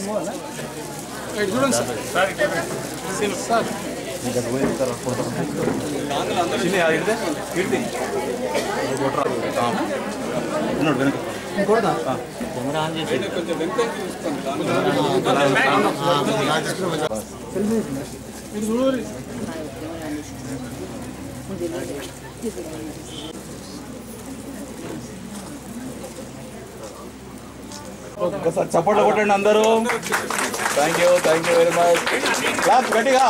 చూడండి సార్ ఒకసారి చప్పట్లు కొట్టండి అందరూ. Thank you very much. Class గట్టిగా.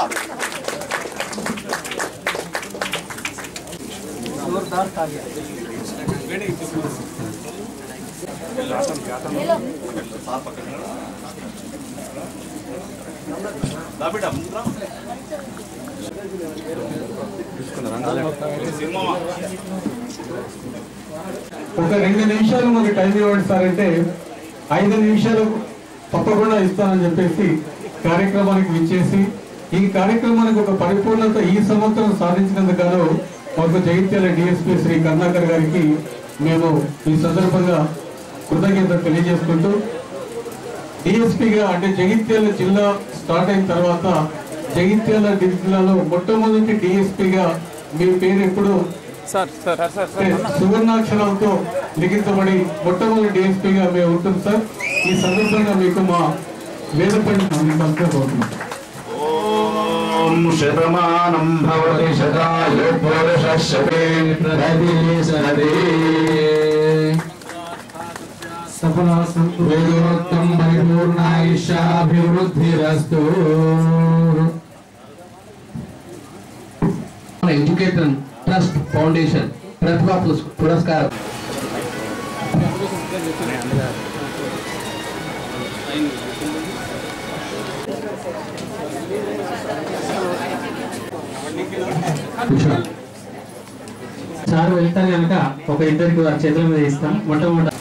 ఒక 2 నిమిషాలు మాకు టైం ఇవ్వండి సార్ అంటే 5 నిమిషాలు తప్పకుండా ఇస్తానని చెప్పేసి కార్యక్రమానికి విచ్చేసి ఈ కార్యక్రమానికి ఒక పరిపూర్ణత ఈ సంవత్సరం సాధించినందుకు గాను మాకు జగిత్యాల డిఎస్పీ శ్రీ కరుణాకర్ గారికి మేము ఈ సందర్భంగా కృతజ్ఞత తెలియజేసుకుంటూ డిఎస్పీగా అంటే జగిత్యాల జిల్లా స్టార్ట్ అయిన తర్వాత జగిత్యాల జిల్లాలో మొట్టమొదటి డిఎస్పీగా మీ పేరు ఎప్పుడు సువర్ణాక్షరాలతో లిఖించబడి మొట్టమొదటి డిఎస్పీగా మేము ఉంటుంది సార్. ఈ సందర్భంగా మీకు మా వేదపడి కోరుతున్నాం. Shatamanam Bhavati శతాయు వేదోక్తం పరిపూర్ణాయుష్యాభివృద్ధిరస్తు. Education trust foundation ప్రతిభా పురస్కారం సార్ వెళ్తాను కనుక ఒక ఇద్దరికి చేతుల మీద ఇస్తాం. మొట్టమొదటి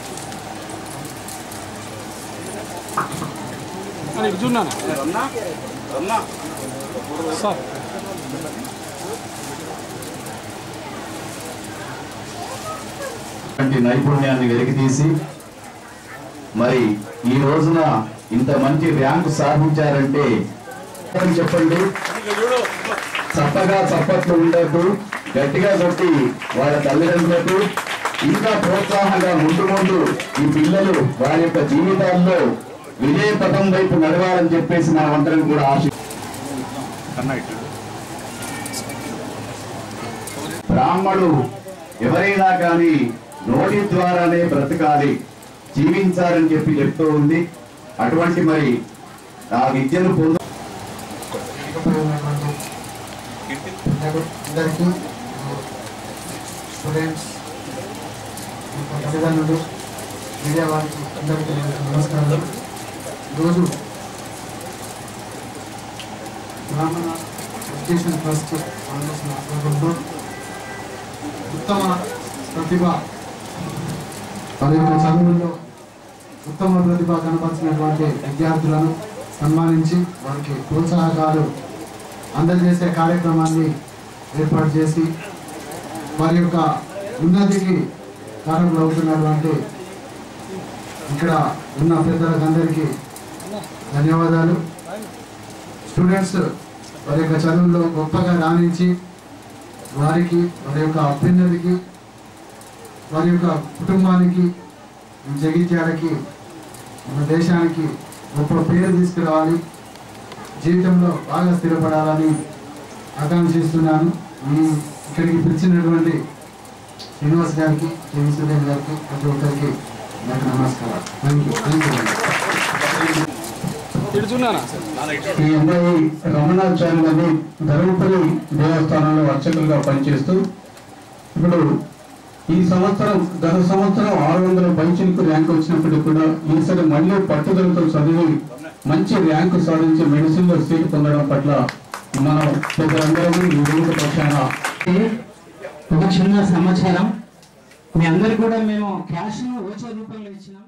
నైపుణ్యాన్ని వెలికితీసి మరి ఈ రోజున ఇంత మంచి ర్యాంకు సాధించారంటే చెప్పండి. చప్పగా చప్పట్లు ఉండదు, గట్టిగా కొట్టి వాళ్ళ తల్లిదండ్రులకు ఇంకా ప్రోత్సాహంగా ముందు ఈ పిల్లలు వారి యొక్క జీవితాల్లో విజయ పథం వైపు నడవాలని చెప్పేసి నా అందరం కూడా ఆశ. బ్రాహ్మణుడు ఎవరైనా కానీ నోటి ద్వారానే బ్రతకాలి, జీవించాలని చెప్పి చెప్తూ ఉంది. అటువంటి మరి ఆ విద్యను అందరికీ స్టూడెంట్స్, తల్లిదండ్రులు, మీడియా వారికి అందరికీ నమస్కారాలు. ఈరోజు బ్రాహ్మణ ఎడ్యుకేషన్ ట్రస్ట్ ఫౌండేషన్ ఆధ్వర్యంలో ఉత్తమ ప్రతిభ వారి యొక్క చదువుల్లో ఉత్తమ ప్రతిభ కనపరిచినటువంటి విద్యార్థులను సన్మానించి వారికి ప్రోత్సాహకాలు అందజేసే కార్యక్రమాన్ని ఏర్పాటు చేసి వారి యొక్క ఉన్నతికి కారణం అవుతున్నటువంటి ఇక్కడ ఉన్న పెద్దలందరికీ ధన్యవాదాలు. స్టూడెంట్స్ వారి యొక్క చదువుల్లో గొప్పగా రాణించి వారికి వారి యొక్క అభ్యున్నతికి వారి యొక్క కుటుంబానికి జగిత్యాలకి మన దేశానికి గొప్ప పేరు తీసుకురావాలి, జీవితంలో బాగా స్థిరపడాలని ఆకాంక్షిస్తున్నాను. ఇక్కడికి పిలిచినటువంటి శ్రీనివాస్ గారికి, జగన్ గారికి, ప్రతి ఒక్కరికి నాకు నమస్కారం. Thank you. ఈ అబ్బాయి రమణాచార్య గారిని ధర్మపురి దేవస్థానంలో అర్చకులుగా పనిచేస్తూ ఇప్పుడు ఈ సంవత్సరం గత సంవత్సరం 600 పైచిలకు ర్యాంక్ వచ్చినప్పటికీ కూడా ఈసారి మళ్ళీ పట్టుదలతో చదివి మంచి ర్యాంకు సాధించి మెడిసిన్ లో సీట్ పొందడం పట్ల మనం పెద్దలందరూ ఈ రోజు పక్షాన ఒక చిన్న సమాచారం మీ అందరు కూడా మేము క్యాష్ ఓచర్ రూపంలో ఇచ్చినాం.